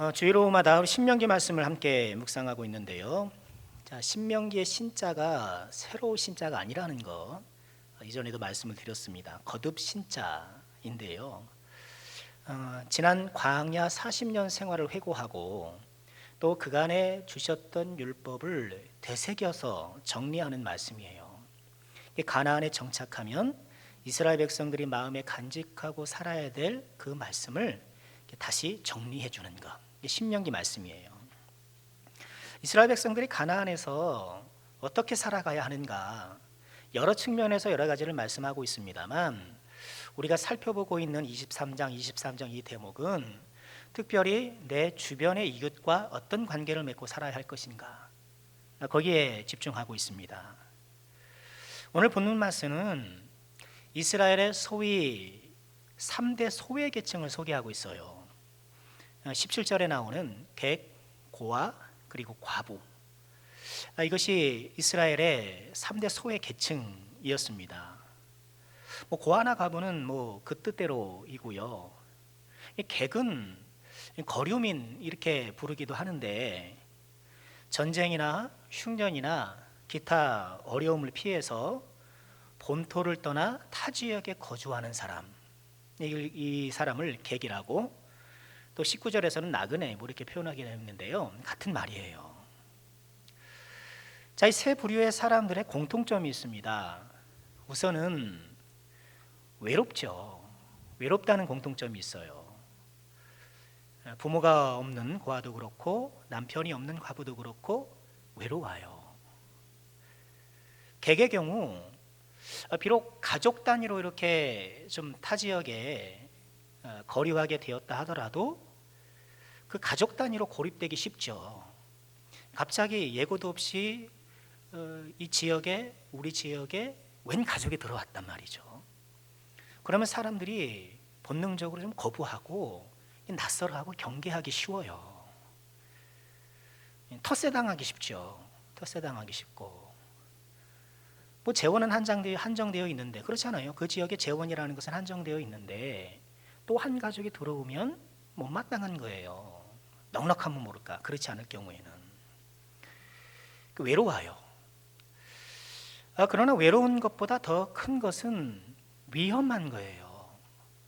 주일오후마다 신명기 말씀을 함께 묵상하고 있는데요. 자, 신명기의 신자가 새로 신자가 아니라는 거 이전에도 말씀을 드렸습니다. 거듭 신자인데요. 지난 광야 40년 생활을 회고하고 또 그간에 주셨던 율법을 되새겨서 정리하는 말씀이에요. 가나안에 정착하면 이스라엘 백성들이 마음에 간직하고 살아야 될 그 말씀을 다시 정리해 주는 것. 이게 신명기 말씀이에요. 이스라엘 백성들이 가나안에서 어떻게 살아가야 하는가 여러 측면에서 여러 가지를 말씀하고 있습니다만 우리가 살펴보고 있는 23장 이 대목은 특별히 내 주변의 이웃과 어떤 관계를 맺고 살아야 할 것인가 거기에 집중하고 있습니다. 오늘 본문 말씀은 이스라엘의 소위 3대 소외 계층을 소개하고 있어요. 17절에 나오는 객, 고아, 그리고 과부. 이것이 이스라엘의 3대 소외 계층이었습니다. 고아나 과부는 그 뜻대로이고요. 객은 거류민 이렇게 부르기도 하는데 전쟁이나 흉년이나 기타 어려움을 피해서 본토를 떠나 타 지역에 거주하는 사람, 이 사람을 객이라고, 또 19절에서는 나그네 이렇게 표현하게 했는데요. 같은 말이에요. 자, 이 세 부류의 사람들의 공통점이 있습니다. 우선은 외롭죠. 외롭다는 공통점이 있어요. 부모가 없는 고아도 그렇고 남편이 없는 과부도 그렇고 외로워요. 객의 경우 비록 가족 단위로 이렇게 좀 타 지역에 거류하게 되었다 하더라도 그 가족 단위로 고립되기 쉽죠. 갑자기 예고도 없이 이 지역에, 우리 지역에 웬 가족이 들어왔단 말이죠. 그러면 사람들이 본능적으로 좀 거부하고 낯설어하고 경계하기 쉬워요. 텃세당하기 쉽죠. 텃세당하기 쉽고, 재원은 한정되어 있는데 그렇잖아요. 그 지역에 재원이라는 것은 한정되어 있는데 또 한 가족이 들어오면 못마땅한 거예요. 넉넉하면 모를까. 그렇지 않을 경우에는 외로워요. 그러나 외로운 것보다 더 큰 것은 위험한 거예요.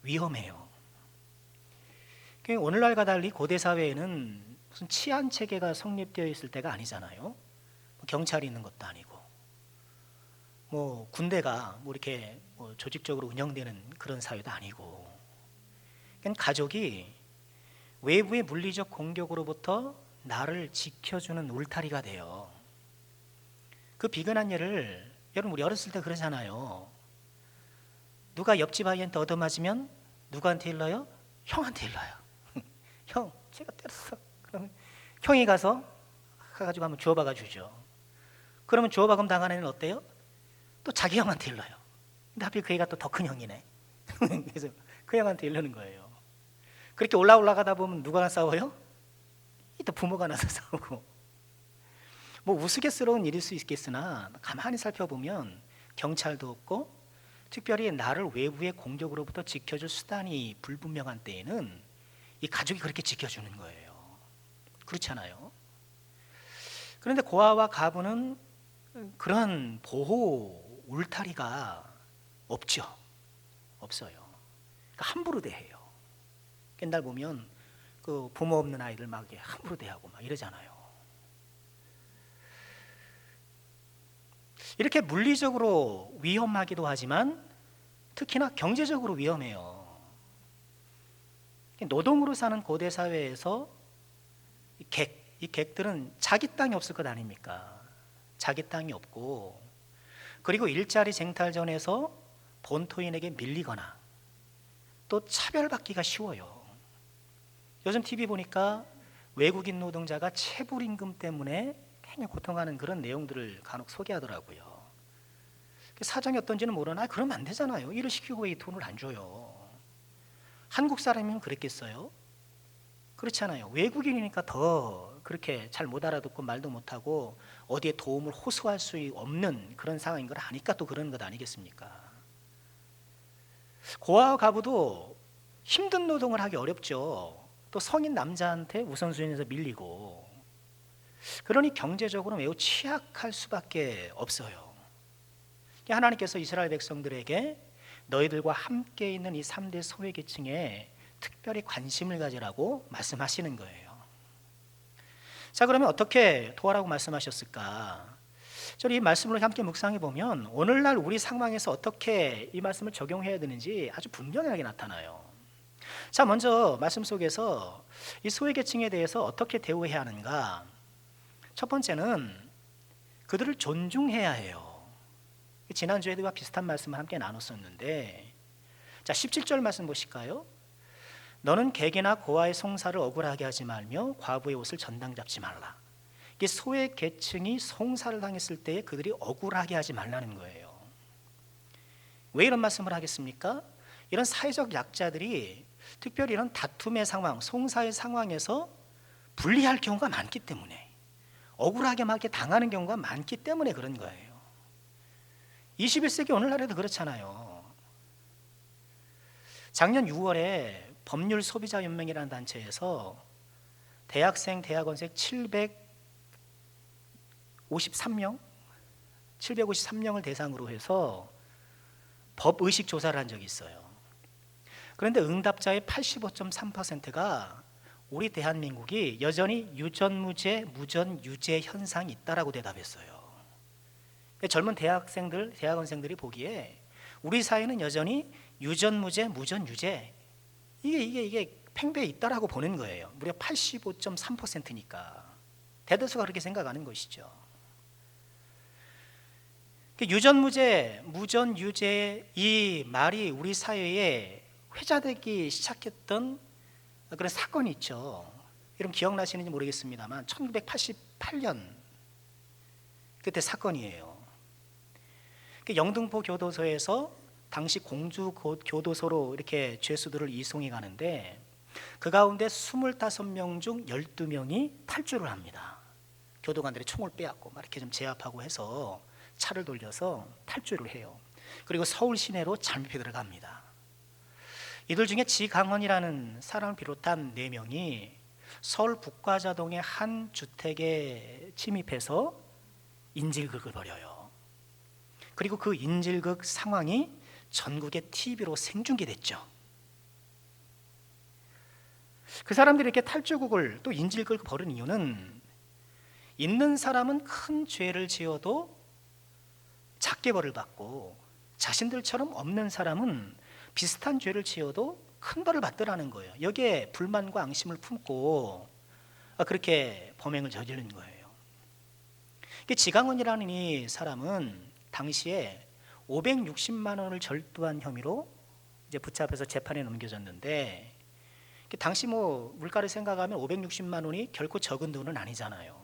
위험해요. 오늘날과 달리 고대 사회에는 무슨 치안 체계가 성립되어 있을 때가 아니잖아요. 경찰이 있는 것도 아니고, 군대가 이렇게 조직적으로 운영되는 그런 사회도 아니고, 가족이 외부의 물리적 공격으로부터 나를 지켜주는 울타리가 돼요. 그 비근한 예를 여러분 우리 어렸을 때 그러잖아요. 누가 옆집 아이한테 얻어맞으면 누구한테 일러요? 형한테 일러요. 형, 제가 때렸어. 그러면 형이 가서 한번 주워박아 주죠. 그러면 주워박음 당한 애는 어때요? 또 자기 형한테 일러요. 근데 하필 그 애가 또 더 큰 형이네. 그래서 그 형한테 일르는 거예요. 그렇게 올라가다 보면 누가 싸워요? 또 부모가 나서 싸우고. 우스갯스러운 일일 수 있겠으나 가만히 살펴보면 경찰도 없고 특별히 나를 외부의 공격으로부터 지켜줄 수단이 불분명한 때에는 이 가족이 그렇게 지켜주는 거예요. 그렇잖아요. 그런데 고아와 가부는 그런 보호 울타리가 없죠. 없어요. 그러니까 함부로 대해요. 옛날 보면 그 부모 없는 아이들 막 함부로 대하고 막 이러잖아요. 이렇게 물리적으로 위험하기도 하지만 특히나 경제적으로 위험해요. 노동으로 사는 고대 사회에서 이 객들은 자기 땅이 없을 것 아닙니까? 자기 땅이 없고, 그리고 일자리 쟁탈전에서 본토인에게 밀리거나 또 차별받기가 쉬워요. 요즘 TV 보니까 외국인 노동자가 체불임금 때문에 굉장히 고통하는 그런 내용들을 간혹 소개하더라고요. 사정이 어떤지는 모르나 그러면 안 되잖아요. 일을 시키고 왜 이 돈을 안 줘요? 한국 사람이면 그랬겠어요? 그렇잖아요. 외국인이니까 더 그렇게 잘 못 알아듣고 말도 못하고 어디에 도움을 호소할 수 없는 그런 상황인 걸 아니까 또 그러는 것 아니겠습니까? 고아와 가부도 힘든 노동을 하기 어렵죠. 또 성인 남자한테 우선순위에서 밀리고, 그러니 경제적으로 매우 취약할 수밖에 없어요. 하나님께서 이스라엘 백성들에게 너희들과 함께 있는 이 3대 소외계층에 특별히 관심을 가지라고 말씀하시는 거예요. 자, 그러면 어떻게 도와라고 말씀하셨을까? 저는 이 말씀을 함께 묵상해 보면 오늘날 우리 상황에서 어떻게 이 말씀을 적용해야 되는지 아주 분명하게 나타나요. 자, 먼저 말씀 속에서 이 소외계층에 대해서 어떻게 대우해야 하는가? 첫 번째는 그들을 존중해야 해요. 지난주에도 비슷한 말씀을 함께 나눴었는데, 자, 17절 말씀 보실까요? 너는 객이나 고아의 송사를 억울하게 하지 말며 과부의 옷을 전당 잡지 말라. 이게 소외 계층이 송사를 당했을 때 그들이 억울하게 하지 말라는 거예요. 왜 이런 말씀을 하겠습니까? 이런 사회적 약자들이 특별히 이런 다툼의 상황, 송사의 상황에서 불리할 경우가 많기 때문에, 억울하게 막 당하는 경우가 많기 때문에 그런 거예요. 21세기 오늘날에도 그렇잖아요. 작년 6월에 법률 소비자 연맹이라는 단체에서 대학생, 대학원생 753명을 대상으로 해서 법의식 조사를 한 적이 있어요. 그런데 응답자의 85.3%가 우리 대한민국이 여전히 유전무죄, 무전유죄 현상이 있다라고 대답했어요. 젊은 대학생들, 대학원생들이 보기에 우리 사회는 여전히 유전무죄, 무전유죄 이게 팽배해 있다라고 보는 거예요. 무려 85.3%니까 대다수가 그렇게 생각하는 것이죠. 유전무죄, 무전유죄 이 말이 우리 사회에 회자되기 시작했던 그런 사건이 있죠. 여러분 기억나시는지 모르겠습니다만 1988년 그때 사건이에요. 영등포 교도소에서 당시 공주 교도소로 이렇게 죄수들을 이송해 가는데 그 가운데 25명 중 12명이 탈주를 합니다. 교도관들이 총을 빼앗고 막 이렇게 좀 제압하고 해서 차를 돌려서 탈주를 해요. 그리고 서울 시내로 잠입해 들어갑니다. 이들 중에 지강헌이라는 사람을 비롯한 4명이 서울 북과자동의 한 주택에 침입해서 인질극을 벌여요. 그리고 그 인질극 상황이 전국의 TV로 생중계됐죠. 그 사람들이 이렇게 탈주극을 또 인질극을 벌인 이유는 있는 사람은 큰 죄를 지어도 작게 벌을 받고 자신들처럼 없는 사람은 비슷한 죄를 지어도 큰 벌을 받더라는 거예요. 여기에 불만과 앙심을 품고 그렇게 범행을 저지른 거예요. 지강헌이라는 이 사람은 당시에 560만 원을 절도한 혐의로 이제 붙잡혀서 재판에 넘겨졌는데, 당시 뭐 물가를 생각하면 560만 원이 결코 적은 돈은 아니잖아요.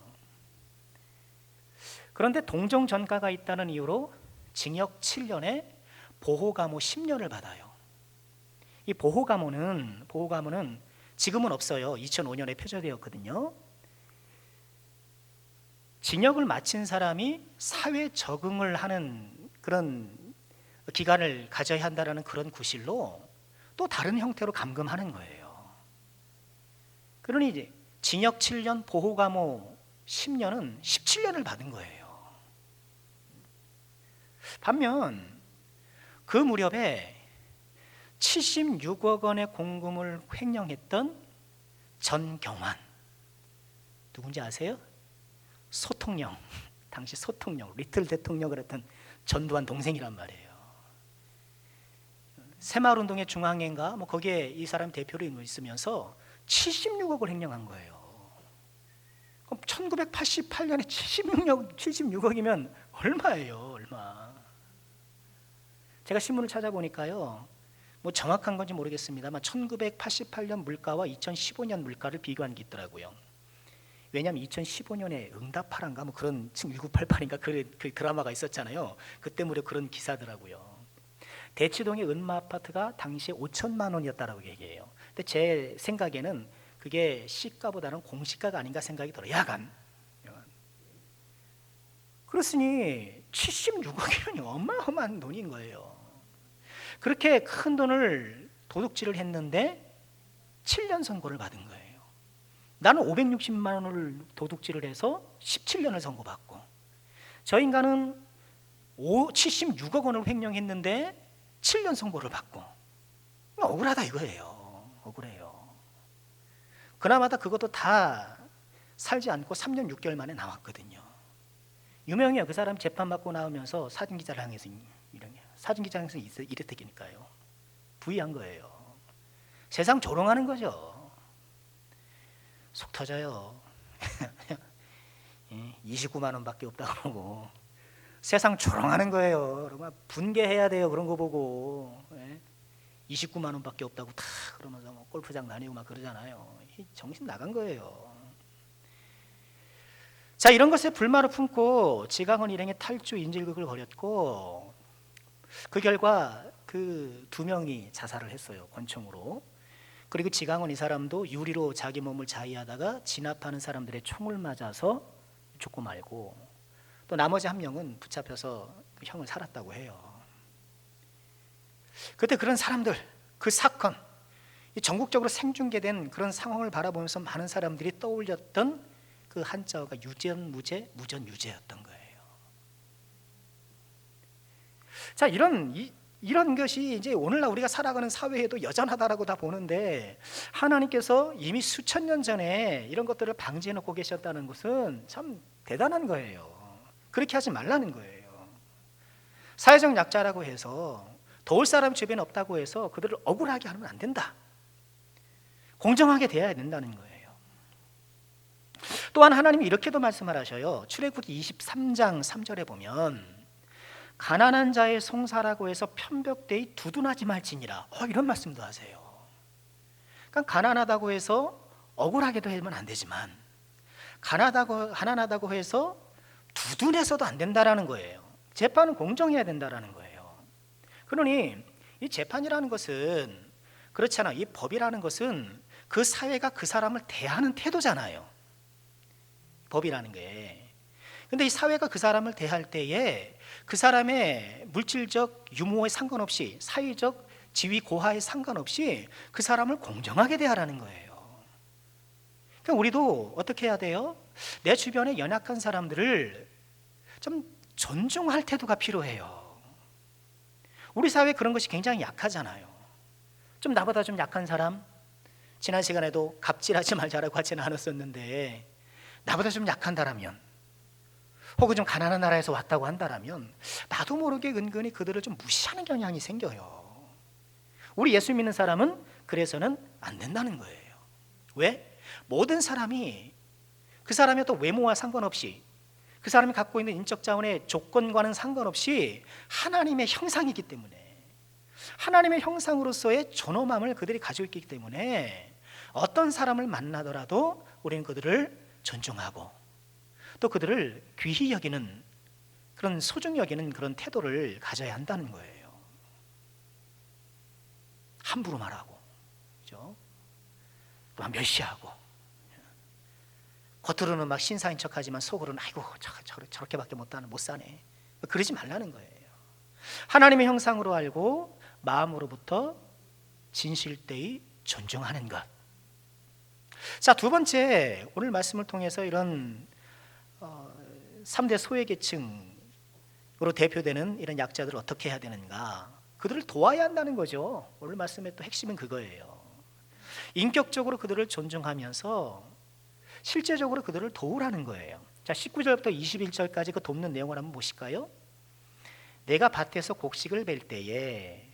그런데 동정 전과가 있다는 이유로 징역 7년에 보호감호 10년을 받아요. 이 보호감호는 지금은 없어요. 2005년에 폐지되었거든요. 징역을 마친 사람이 사회 적응을 하는 그런 기간을 가져야 한다는 그런 구실로 또 다른 형태로 감금하는 거예요. 그러니 이제 징역 7년, 보호감호 10년은 17년을 받은 거예요. 반면 그 무렵에 76억 원의 공금을 횡령했던 전경환, 누군지 아세요? 소통령, 당시 소통령, 리틀 대통령을 했던 전두환 동생이란 말이에요. 새마을운동의 중앙회인가 뭐 거기에 이 사람 대표로 있으면서 76억을 횡령한 거예요. 그럼 1988년에 76억이면 얼마예요? 얼마? 제가 신문을 찾아보니까요, 뭐 정확한 건지 모르겠습니다만 1988년 물가와 2015년 물가를 비교한 게 있더라고요. 왜냐하면 2015년에 응답하란가 뭐 그런 1988인가 그 드라마가 있었잖아요. 그때 무려 그런 기사더라고요. 대치동의 은마 아파트가 당시에 5천만 원이었다라고 얘기해요. 근데 제 생각에는 그게 시가보다는 공시가가 아닌가 생각이 들어요. 야간. 그렇으니 76억이면 어마어마한 돈인 거예요. 그렇게 큰 돈을 도둑질을 했는데 17년 선고를 받은 거예요. 나는 560만 원을 도둑질을 해서 17년을 선고받고, 저 인간은 76억 원을 횡령했는데 7년 선고를 받고, 억울하다 이거예요. 억울해요. 그나마다 그것도 다 살지 않고 3년 6개월 만에 나왔거든요. 유명해요. 그 사람 재판받고 나오면서 사진기자를 향해서 사진기자를 향해서 이랬다니까요. 부의한 거예요. 세상 조롱하는 거죠. 속 터져요. 29만 원밖에 없다고 그러고 세상 조롱하는 거예요. 그러면 분개해야 돼요. 그런 거 보고 29만 원밖에 없다고 다 그러면서 뭐 골프장 다니고 막 그러잖아요. 정신 나간 거예요. 자, 이런 것에 불만을 품고 지강원 일행의 탈주 인질극을 벌였고, 그 결과 그 2명이 자살을 했어요. 권총으로. 그리고 지강원 이 사람도 유리로 자기 몸을 자위하다가 진압하는 사람들의 총을 맞아서 죽고 말고, 또 나머지 1명은 붙잡혀서 형을 살았다고 해요. 그때 그런 사람들, 그 사건, 전국적으로 생중계된 그런 상황을 바라보면서 많은 사람들이 떠올렸던 그 한자어가 유전무죄, 무전유죄였던 거예요. 자, 이런 것이 이제 오늘날 우리가 살아가는 사회에도 여전하다라고 다 보는데, 하나님께서 이미 수천 년 전에 이런 것들을 방지해 놓고 계셨다는 것은 참 대단한 거예요. 그렇게 하지 말라는 거예요. 사회적 약자라고 해서 도울 사람 주변에 없다고 해서 그들을 억울하게 하면 안 된다. 공정하게 대해야 된다는 거예요. 또한 하나님이 이렇게도 말씀을 하셔요. 출애굽기 23장 3절에 보면 가난한 자의 송사라고 해서 편벽되이 두둔하지 말지니라, 이런 말씀도 하세요. 그러니까 가난하다고 해서 억울하게도 하면 안 되지만, 가난하다고 해서 두둔해서도 안 된다라는 거예요. 재판은 공정해야 된다라는 거예요. 그러니 이 재판이라는 것은 그렇잖아. 이 법이라는 것은 그 사회가 그 사람을 대하는 태도잖아요. 법이라는 게. 근데 이 사회가 그 사람을 대할 때에 그 사람의 물질적 유무에 상관없이, 사회적 지위 고하에 상관없이 그 사람을 공정하게 대하라는 거예요. 그러니까 우리도 어떻게 해야 돼요? 내 주변에 연약한 사람들을 좀 존중할 태도가 필요해요. 우리 사회 그런 것이 굉장히 약하잖아요. 좀 나보다 좀 약한 사람, 지난 시간에도 갑질하지 말자라고 하지 않았었는데, 나보다 좀 약한다라면, 혹은 좀 가난한 나라에서 왔다고 한다라면 나도 모르게 은근히 그들을 좀 무시하는 경향이 생겨요. 우리 예수 믿는 사람은 그래서는 안 된다는 거예요. 왜? 모든 사람이 그 사람의 또 외모와 상관없이, 그 사람이 갖고 있는 인적 자원의 조건과는 상관없이 하나님의 형상이기 때문에, 하나님의 형상으로서의 존엄함을 그들이 가지고 있기 때문에 어떤 사람을 만나더라도 우리는 그들을 존중하고 또 그들을 귀히 여기는, 그런 소중히 여기는 그런 태도를 가져야 한다는 거예요. 함부로 말하고, 그죠? 또 멸시하고, 겉으로는 막 신사인 척하지만 속으로는 아이고 저렇게밖에 못 사네, 그러지 말라는 거예요. 하나님의 형상으로 알고 마음으로부터 진실되이 존중하는 것. 자, 두 번째, 오늘 말씀을 통해서 이런 3대 소외계층으로 대표되는 이런 약자들을 어떻게 해야 되는가, 그들을 도와야 한다는 거죠. 오늘 말씀의 또 핵심은 그거예요. 인격적으로 그들을 존중하면서 실제적으로 그들을 도우라는 거예요. 자, 19절부터 21절까지 그 돕는 내용을 한번 보실까요? 내가 밭에서 곡식을 벨 때에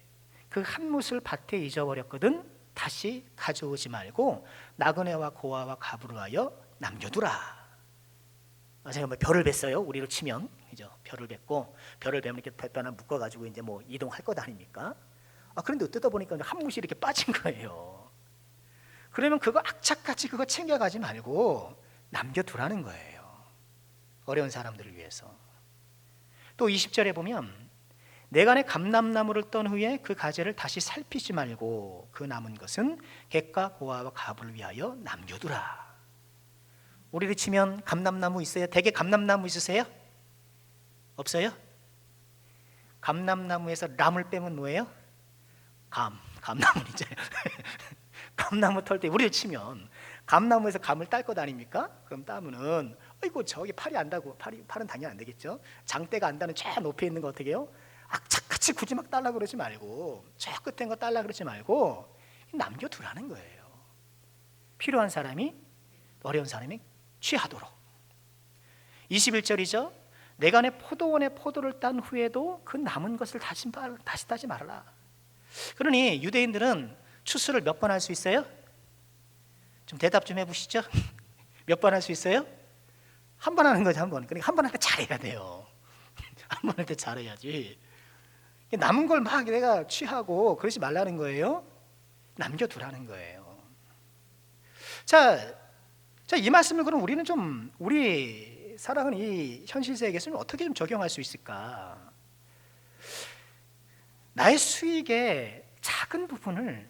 그 한 뭇을 밭에 잊어버렸거든 다시 가져오지 말고 나그네와 고아와 가부를 하여 남겨두라. 제가 뭐 별을 뱄어요. 우리로 치면, 그죠? 별을 뱄고, 별을 뵈면 이렇게 뱃 하나 묶어가지고 이제 뭐 이동할 것 아닙니까? 그런데 뜯어 보니까 한 뭇이 이렇게 빠진 거예요. 그러면 그거 악착같이 그거 챙겨가지 말고 남겨두라는 거예요. 어려운 사람들을 위해서. 또 20절에 보면 내가 내 감람나무를 떤 후에 그 가지를 다시 살피지 말고 그 남은 것은 객과 고아와 가부를 위하여 남겨두라. 우리를 치면 감람나무 있어요? 댁에 감람나무 있으세요? 없어요? 감람나무에서 람을 빼면 뭐예요? 감나무는 이제 감나무 털 때 우리를 치면 감나무에서 감을 딸 것 아닙니까? 그럼 따면은 아이고 저기 팔이 안다고, 팔은 당연히 안 되겠죠. 장대가 안다는 저 높이 있는 거 어떻게 해요? 악착같이 굳이 막 딸라 그러지 말고, 저 끝에 있는 거 딸라 그러지 말고 남겨두라는 거예요. 필요한 사람이, 어려운 사람이 취하도록. 21절이죠. 내가 내 포도원의 포도를 딴 후에도 그 남은 것을 다시 따지 말아라. 그러니 유대인들은 추수를 몇 번 할 수 있어요? 좀 대답 좀 해보시죠. 몇 번 할 수 있어요? 한 번 하는 거죠, 한 번. 그러니까 한 번 할 때 잘해야 돼요. 한 번 할 때 잘해야지. 남은 걸 막 내가 취하고 그러지 말라는 거예요. 남겨두라는 거예요. 자, 이 말씀을 그럼 우리는 좀, 우리 살아가는 이 현실 세계에서 어떻게 좀 적용할 수 있을까? 나의 수익의 작은 부분을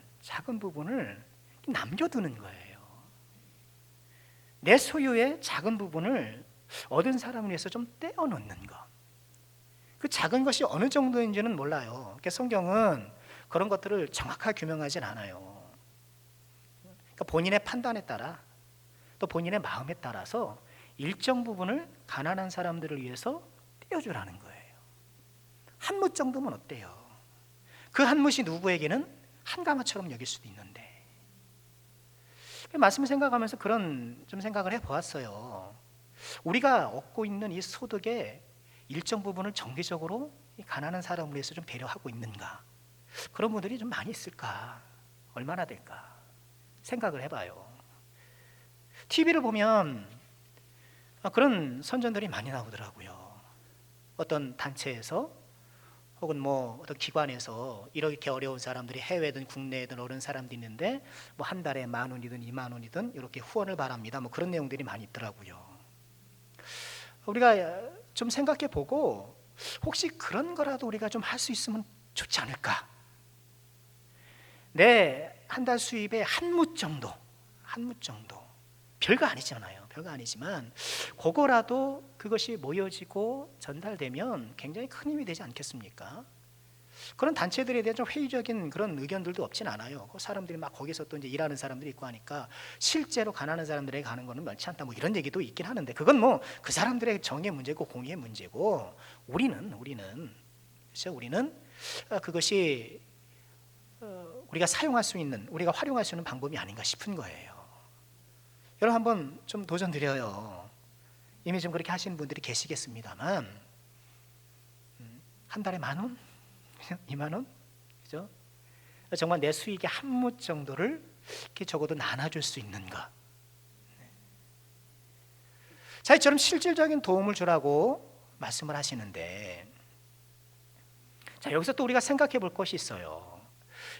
남겨두는 거예요. 내 소유의 작은 부분을 얻은 사람을 위해서 좀 떼어놓는 것. 그 작은 것이 어느 정도인지는 몰라요. 그러니까 성경은 그런 것들을 정확하게 규명하진 않아요. 그러니까 본인의 판단에 따라, 또 본인의 마음에 따라서 일정 부분을 가난한 사람들을 위해서 떼어주라는 거예요. 한 mus 정도면 어때요? 그 한 mus이 누구에게는 한 가마처럼 여길 수도 있는데. 말씀을 생각하면서 그런 좀 생각을 해보았어요. 우리가 얻고 있는 이 소득의 일정 부분을 정기적으로 이 가난한 사람을 위해서 좀 배려하고 있는가? 그런 분들이 좀 많이 있을까? 얼마나 될까? 생각을 해봐요. TV를 보면 그런 선전들이 많이 나오더라고요. 어떤 단체에서 혹은 뭐 어떤 기관에서 이렇게 어려운 사람들이 해외든 국내든 어려운 사람들이 있는데 뭐 한 달에 10,000원이든 20,000원이든 이렇게 후원을 바랍니다. 뭐 그런 내용들이 많이 있더라고요. 우리가 좀 생각해 보고 혹시 그런 거라도 우리가 좀 할 수 있으면 좋지 않을까? 내 한 달 수입의 한 mus 정도, 별거 아니잖아요. 별거 아니지만 그거라도 그것이 모여지고 전달되면 굉장히 큰 힘이 되지 않겠습니까? 그런 단체들에 대한 좀 회의적인 그런 의견들도 없진 않아요. 그 사람들이 막 거기서 또 이제 일하는 사람들이 있고 하니까 실제로 가난한 사람들에게 가는 거는 많지 않다. 뭐 이런 얘기도 있긴 하는데 그건 뭐 그 사람들의 정의 문제고 공의의 문제고 우리는 그렇죠? 우리는 그것이 우리가 사용할 수 있는, 우리가 활용할 수 있는 방법이 아닌가 싶은 거예요. 여러분 한번 좀 도전 드려요. 이미 좀 그렇게 하시는 분들이 계시겠습니다만 한 달에 10,000원? 20,000원? 그죠? 정말 내 수익의 한 mus 정도를 이렇게 적어도 나눠줄 수 있는 것. 자, 이처럼 실질적인 도움을 주라고 말씀을 하시는데, 자, 여기서 또 우리가 생각해 볼 것이 있어요.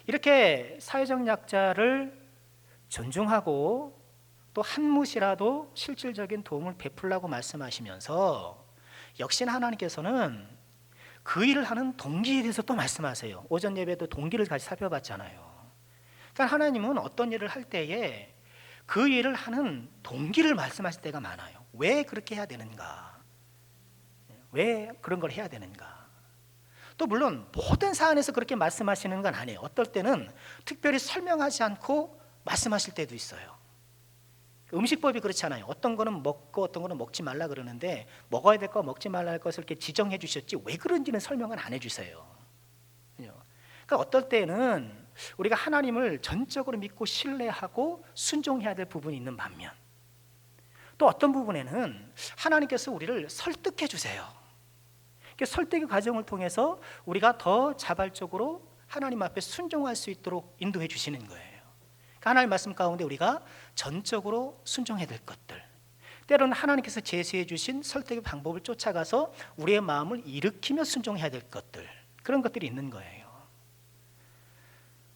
이렇게 사회적 약자를 존중하고 또 한 mus이라도 실질적인 도움을 베풀라고 말씀하시면서 역시나 하나님께서는 그 일을 하는 동기에 대해서 또 말씀하세요. 오전 예배도 동기를 같이 살펴봤잖아요. 그러니까 하나님은 어떤 일을 할 때에 그 일을 하는 동기를 말씀하실 때가 많아요. 왜 그렇게 해야 되는가? 왜 그런 걸 해야 되는가? 또 물론 모든 사안에서 그렇게 말씀하시는 건 아니에요. 어떨 때는 특별히 설명하지 않고 말씀하실 때도 있어요. 음식법이 그렇잖아요. 어떤 거는 먹고 어떤 거는 먹지 말라 그러는데 먹어야 될 거 먹지 말라 할 것을 이렇게 지정해 주셨지 왜 그런지는 설명을 안 해주세요. 그러니까 어떨 때는 우리가 하나님을 전적으로 믿고 신뢰하고 순종해야 될 부분이 있는 반면 또 어떤 부분에는 하나님께서 우리를 설득해 주세요. 설득의 과정을 통해서 우리가 더 자발적으로 하나님 앞에 순종할 수 있도록 인도해 주시는 거예요. 하나님 말씀 가운데 우리가 전적으로 순종해야 될 것들, 때로는 하나님께서 제시해 주신 설득의 방법을 쫓아가서 우리의 마음을 일으키며 순종해야 될 것들, 그런 것들이 있는 거예요.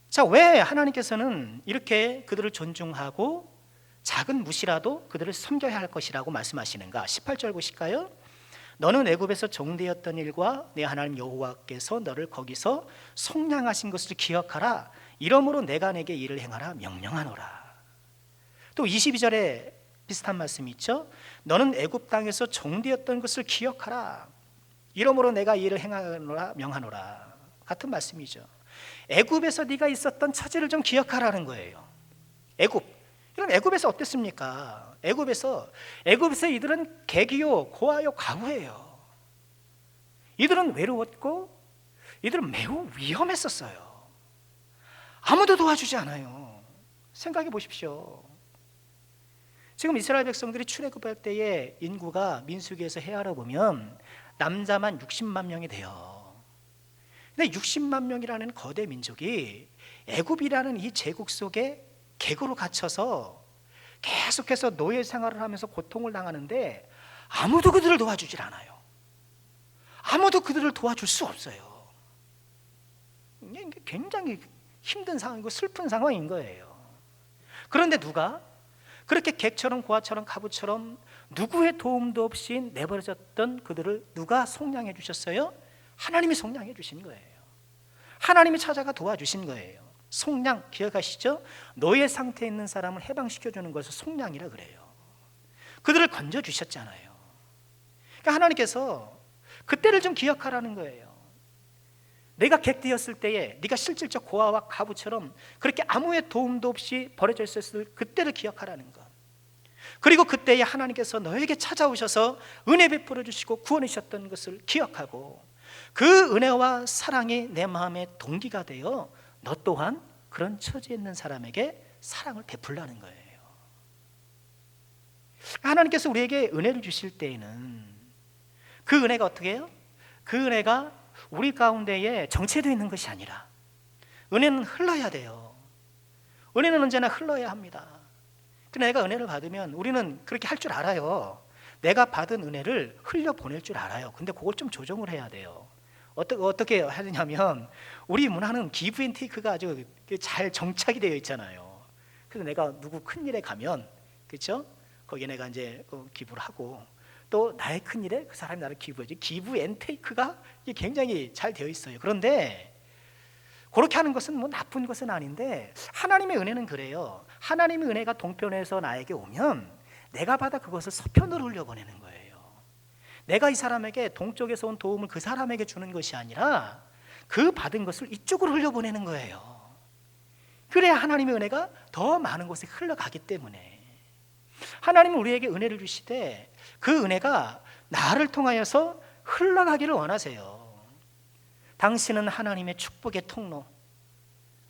자, 왜 하나님께서는 이렇게 그들을 존중하고 작은 무시라도 그들을 섬겨야 할 것이라고 말씀하시는가? 18절 보실까요? 너는 애굽에서 종되었던 일과 내 하나님 여호와께서 너를 거기서 속량하신 것을 기억하라. 이러므로 내가 내게 일을 행하라 명령하노라. 또 22절에 비슷한 말씀이 있죠. 너는 애굽 땅에서 종되었던 것을 기억하라. 이러므로 내가 일을 행하노라 명하노라. 같은 말씀이죠. 애굽에서 네가 있었던 처지를 좀 기억하라는 거예요. 애굽. 여러분 애굽에서 어땠습니까? 애굽에서 이들은 개기요, 고아요, 과부예요. 이들은 외로웠고 이들은 매우 위험했었어요. 아무도 도와주지 않아요. 생각해 보십시오. 지금 이스라엘 백성들이 출애굽할 때의 인구가 민수기에서 헤아려 보면 남자만 60만 명이 돼요. 근데 60만 명이라는 거대 민족이 애굽이라는 이 제국 속에 객으로 갇혀서 계속해서 노예 생활을 하면서 고통을 당하는데 아무도 그들을 도와주질 않아요. 아무도 그들을 도와줄 수 없어요. 이게 굉장히 힘든 상황이고 슬픈 상황인 거예요. 그런데 누가 그렇게 객처럼 고아처럼 가부처럼 누구의 도움도 없이 내버려졌던 그들을 누가 속량해 주셨어요? 하나님이 속량해 주신 거예요. 하나님이 찾아가 도와주신 거예요. 속량 기억하시죠? 노예 상태에 있는 사람을 해방시켜 주는 것을 속량이라 그래요. 그들을 건져 주셨잖아요. 그러니까 하나님께서 그때를 좀 기억하라는 거예요. 내가 객되었을 때에 네가 실질적 고아와 가부처럼 그렇게 아무의 도움도 없이 버려져 있었을 그때를 기억하라는 것. 그리고 그때에 하나님께서 너에게 찾아오셔서 은혜 베풀어 주시고 구원해 주셨던 것을 기억하고 그 은혜와 사랑이 내 마음의 동기가 되어 너 또한 그런 처지에 있는 사람에게 사랑을 베풀라는 거예요. 하나님께서 우리에게 은혜를 주실 때에는 그 은혜가 어떻게 해요? 그 은혜가 우리 가운데에 정체되어 있는 것이 아니라 은혜는 흘러야 돼요. 은혜는 언제나 흘러야 합니다. 내가 은혜를 받으면 우리는 그렇게 할 줄 알아요. 내가 받은 은혜를 흘려보낼 줄 알아요. 근데 그걸 좀 조정을 해야 돼요. 어떻게 하느냐면 우리 문화는 기브 앤 테이크가 아주 잘 정착이 되어 있잖아요. 그래서 내가 누구 큰일에 가면 그렇죠? 거기에 내가 이제 기부를 하고 또 나의 큰일에 그 사람이 나를 기부해줘. 기브 앤 테이크가 굉장히 잘 되어 있어요. 그런데 그렇게 하는 것은 뭐 나쁜 것은 아닌데 하나님의 은혜는 그래요. 하나님의 은혜가 동편에서 나에게 오면 내가 받아 그것을 서편으로 흘려보내는 거예요. 내가 이 사람에게 동쪽에서 온 도움을 그 사람에게 주는 것이 아니라 그 받은 것을 이쪽으로 흘려보내는 거예요. 그래야 하나님의 은혜가 더 많은 곳에 흘러가기 때문에 하나님은 우리에게 은혜를 주시되 그 은혜가 나를 통하여서 흘러가기를 원하세요. 당신은 하나님의 축복의 통로.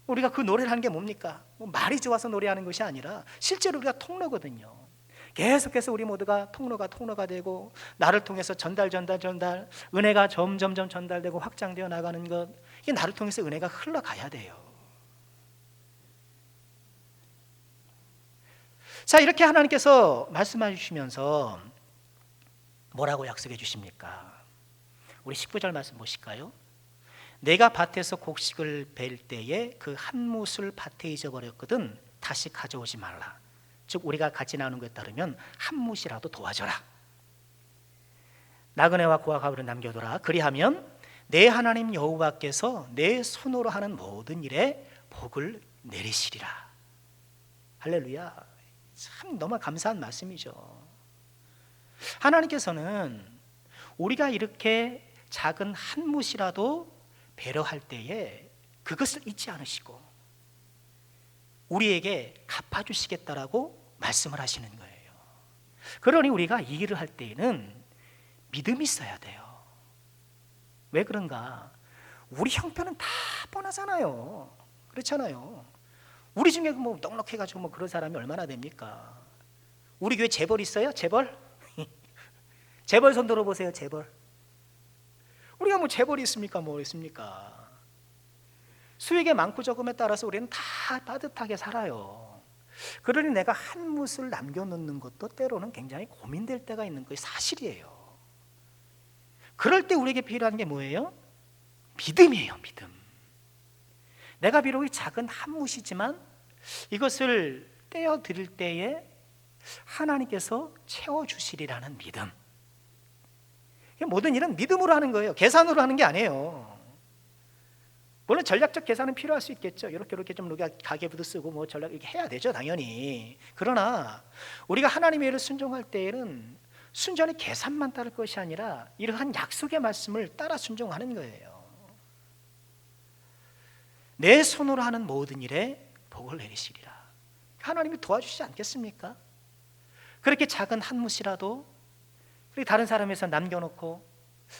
우리가 그 노래를 하는 게 뭡니까? 말이 좋아서 노래하는 것이 아니라 실제로 우리가 통로거든요. 계속해서 우리 모두가 통로가 되고 나를 통해서 전달 은혜가 점점 전달되고 확장되어 나가는 것, 이게 나를 통해서 은혜가 흘러가야 돼요. 자, 이렇게 하나님께서 말씀해 주시면서 뭐라고 약속해 주십니까? 우리 19절 말씀 보실까요? 내가 밭에서 곡식을 벨 때에 그 한 뭇을 밭에 잊어버렸거든 다시 가져오지 말라. 즉 우리가 같이 나누는 것에 따르면 한 뭇이라도 도와줘라. 나그네와 고아 가부를 남겨둬라. 그리하면 내 하나님 여호와께서 내 손으로 하는 모든 일에 복을 내리시리라. 할렐루야. 참 너무 감사한 말씀이죠. 하나님께서는 우리가 이렇게 작은 한 뭇이라도 배려할 때에 그것을 잊지 않으시고 우리에게 갚아주시겠다라고 말씀을 하시는 거예요. 그러니 우리가 이 일을 할 때에는 믿음이 있어야 돼요. 왜 그런가? 우리 형편은 다 뻔하잖아요. 그렇잖아요. 우리 중에 뭐 넉넉해가지고 뭐 그런 사람이 얼마나 됩니까? 우리 교회 재벌 있어요? 재벌? 재벌 손 들어보세요. 재벌. 우리가 뭐 재벌이 있습니까? 뭐 있습니까? 수익의 많고 적음에 따라서 우리는 다 따뜻하게 살아요. 그러니 내가 한 뭇을 남겨놓는 것도 때로는 굉장히 고민될 때가 있는 것이 사실이에요. 그럴 때 우리에게 필요한 게 뭐예요? 믿음이에요. 믿음. 내가 비록 이 작은 한 뭇이지만 이것을 떼어 드릴 때에 하나님께서 채워주시리라는 믿음. 모든 일은 믿음으로 하는 거예요. 계산으로 하는 게 아니에요. 물론 전략적 계산은 필요할 수 있겠죠. 이렇게 좀 우리가 가계부도 쓰고 뭐 전략 이렇게 해야 되죠, 당연히. 그러나 우리가 하나님의 일을 순종할 때에는 순전히 계산만 따를 것이 아니라 이러한 약속의 말씀을 따라 순종하는 거예요. 내 손으로 하는 모든 일에 복을 내리시리라. 하나님이 도와주시지 않겠습니까? 그렇게 작은 한 묻이라도 그렇게 다른 사람에서 남겨놓고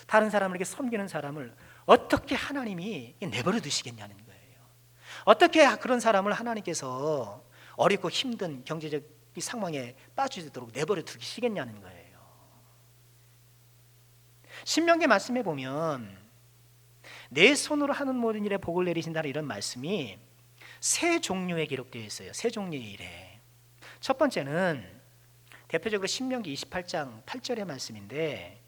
다른 사람에게 섬기는 사람을 어떻게 하나님이 내버려 두시겠냐는 거예요. 어떻게 그런 사람을 하나님께서 어렵고 힘든 경제적 상황에 빠지도록 내버려 두시겠냐는 거예요. 신명기 말씀에 보면 내 손으로 하는 모든 일에 복을 내리신다는 이런 말씀이 세 종류에 기록되어 있어요. 세 종류의 일에. 첫 번째는 대표적으로 신명기 28장 8절의 말씀인데,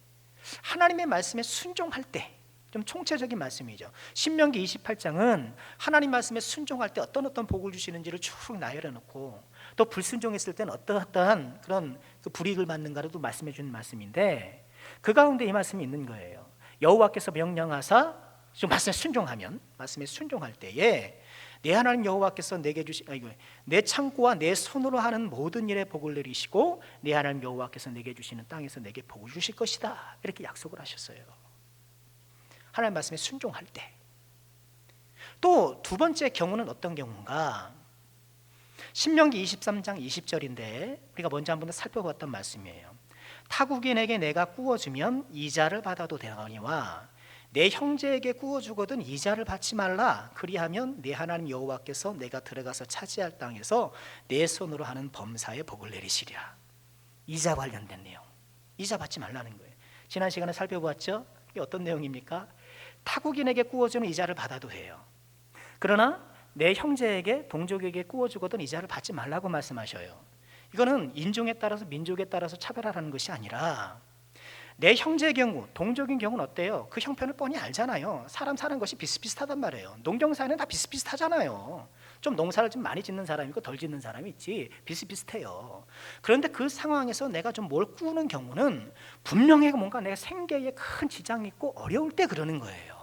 하나님의 말씀에 순종할 때, 좀 총체적인 말씀이죠. 신명기 28장은 하나님 말씀에 순종할 때 어떤 복을 주시는지를 쭉 나열해 놓고, 또 불순종했을 때는 어떠한 그런 불이익을 받는가로도 말씀해 주는 말씀인데, 그 가운데 이 말씀이 있는 거예요. 여호와께서 명령하사 말씀에 순종하면, 말씀에 순종할 때에 내 하나님 여호와께서 내게 주신 내 창고와 내 손으로 하는 모든 일에 복을 내리시고 내 하나님 여호와께서 내게 주시는 땅에서 내게 복을 주실 것이다, 이렇게 약속을 하셨어요. 하나님 말씀에 순종할 때. 또 두 번째 경우는 어떤 경우인가? 신명기 23장 20절인데 우리가 먼저 한번 살펴봤던 말씀이에요. 타국인에게 내가 꾸어주면 이자를 받아도 되거니와 내 형제에게 꾸어주거든 이자를 받지 말라. 그리하면 내 하나님 여호와께서 내가 들어가서 차지할 땅에서 내 손으로 하는 범사에 복을 내리시리라. 이자 관련된 내용, 이자 받지 말라는 거예요. 지난 시간에 살펴보았죠? 이게 어떤 내용입니까? 타국인에게 꾸어주는 이자를 받아도 해요. 그러나 내 형제에게, 동족에게 꾸어주거든 이자를 받지 말라고 말씀하셔요. 이거는 인종에 따라서, 민족에 따라서 차별하라는 것이 아니라, 내 형제의 경우, 동족인 경우는 어때요? 그 형편을 뻔히 알잖아요. 사람 사는 것이 비슷비슷하단 말이에요. 농경사는 다 비슷비슷하잖아요. 좀 농사를 좀 많이 짓는 사람이 있고 덜 짓는 사람이 있지, 비슷비슷해요. 그런데 그 상황에서 내가 좀 뭘 꾸는 경우는 분명히 뭔가 내 생계에 큰 지장이 있고 어려울 때 그러는 거예요.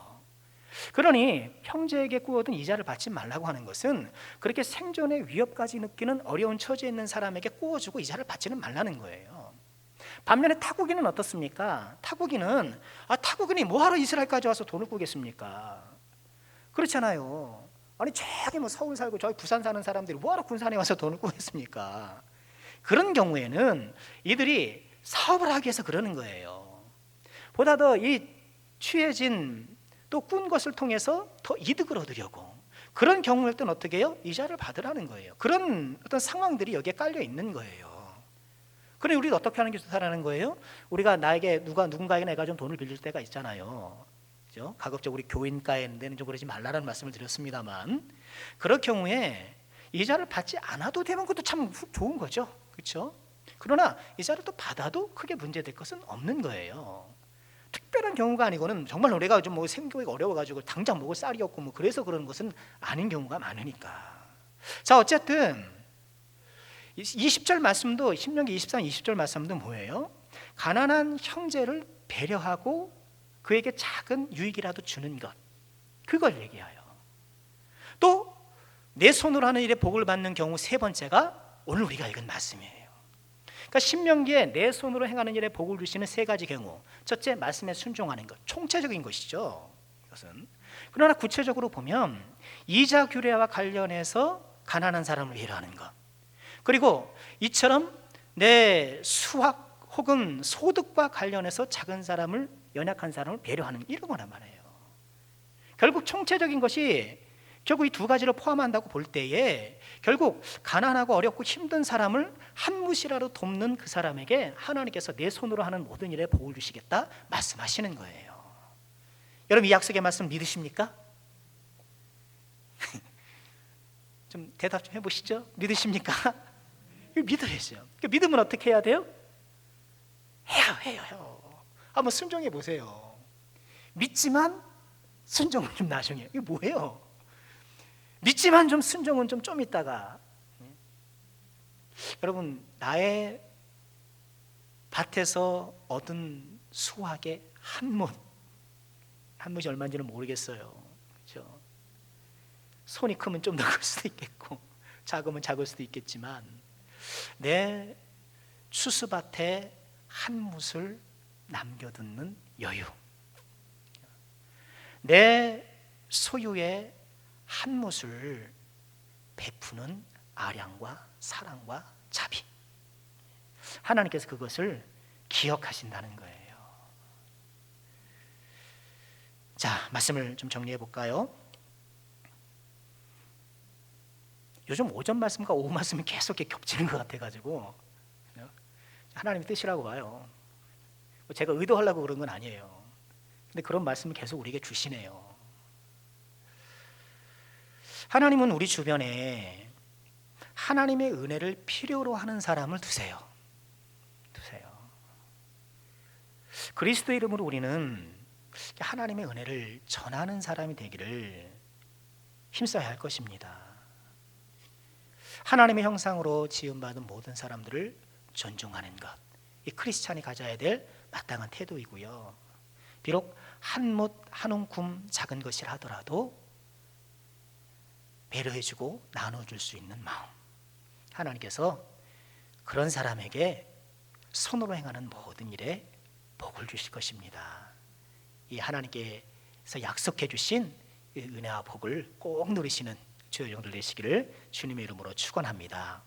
그러니 형제에게 꾸어든 이자를 받지 말라고 하는 것은 그렇게 생존의 위협까지 느끼는 어려운 처지에 있는 사람에게 꾸어주고 이자를 받지는 말라는 거예요. 반면에 타국인은 어떻습니까? 타국인이 뭐하러 이스라엘까지 와서 돈을 꾸겠습니까? 그렇잖아요. 아니 저기 서울 살고 저기 부산 사는 사람들이 뭐하러 군산에 와서 돈을 꾸겠습니까? 그런 경우에는 이들이 사업을 하기 위해서 그러는 거예요. 보다 더 이 취해진 또 꾼 것을 통해서 더 이득을 얻으려고, 그런 경우일 때는 어떻게 해요? 이자를 받으라는 거예요. 그런 어떤 상황들이 여기에 깔려 있는 거예요. 그래, 우리가 어떻게 하는 게 좋다라는 거예요? 우리가 누군가에게 내가 좀 돈을 빌릴 때가 있잖아요. 그죠? 가급적 우리 교인가에는 좀 그러지 말라는 말씀을 드렸습니다만, 그럴 경우에 이자를 받지 않아도 되는 것도 참 좋은 거죠. 그렇죠? 그러나 이자를 또 받아도 크게 문제될 것은 없는 거예요. 특별한 경우가 아니고는 정말 우리가 좀 생계가 어려워가지고 당장 먹을 쌀이 없고 그래서 그러는 것은 아닌 경우가 많으니까. 자, 어쨌든 20절 말씀도, 신명기 24장 20절 말씀도 뭐예요? 가난한 형제를 배려하고 그에게 작은 유익이라도 주는 것, 그걸 얘기해요. 또 내 손으로 하는 일에 복을 받는 경우 세 번째가 오늘 우리가 읽은 말씀이에요. 그러니까 신명기에 내 손으로 행하는 일에 복을 주시는 세 가지 경우, 첫째, 말씀에 순종하는 것, 총체적인 것이죠. 이것은. 그러나 구체적으로 보면 이자 규례와 관련해서 가난한 사람을 위로하는 것, 그리고 이처럼 내 수학 혹은 소득과 관련해서 작은 사람을, 연약한 사람을 배려하는, 이런 거란 말이에요. 결국 총체적인 것이 결국 이 두 가지를 포함한다고 볼 때에 결국 가난하고 어렵고 힘든 사람을 한 묻이라도 돕는 그 사람에게 하나님께서 내 손으로 하는 모든 일에 복을 주시겠다 말씀하시는 거예요. 여러분, 이 약속의 말씀 믿으십니까? 좀 대답 좀 해보시죠. 믿으십니까? 믿어야죠. 믿으면 어떻게 해야 돼요? 해요. 한번 순종해 보세요. 믿지만 순종은 좀 나중에. 이게 뭐예요? 믿지만 좀 순종은 좀 있다가. 여러분, 나의 밭에서 얻은 수확의 한 묻이 얼마인지는 모르겠어요. 그렇죠? 손이 크면 좀 더 클 수도 있겠고 작으면 작을 수도 있겠지만, 내 추수밭에 한 묻을 남겨두는 여유, 내 소유의 한 묻을 베푸는 아량과 사랑과 자비. 하나님께서 그것을 기억하신다는 거예요. 자, 말씀을 좀 정리해 볼까요? 요즘 오전 말씀과 오후 말씀이 계속 이렇게 겹치는 것 같아가지고 하나님의 뜻이라고 봐요. 제가 의도하려고 그런 건 아니에요. 근데 그런 말씀을 계속 우리에게 주시네요. 하나님은 우리 주변에 하나님의 은혜를 필요로 하는 사람을 두세요. 그리스도의 이름으로 우리는 하나님의 은혜를 전하는 사람이 되기를 힘써야 할 것입니다. 하나님의 형상으로 지음받은 모든 사람들을 존중하는 것, 이 크리스찬이 가져야 될 마땅한 태도이고요. 비록 한 못 한 움큼 작은 것이라 하더라도 배려해주고 나눠줄 수 있는 마음, 하나님께서 그런 사람에게 손으로 행하는 모든 일에 복을 주실 것입니다. 이 하나님께서 약속해 주신 은혜와 복을 꼭 누리시는 주여 영들 되시기를 주님의 이름으로 축원합니다.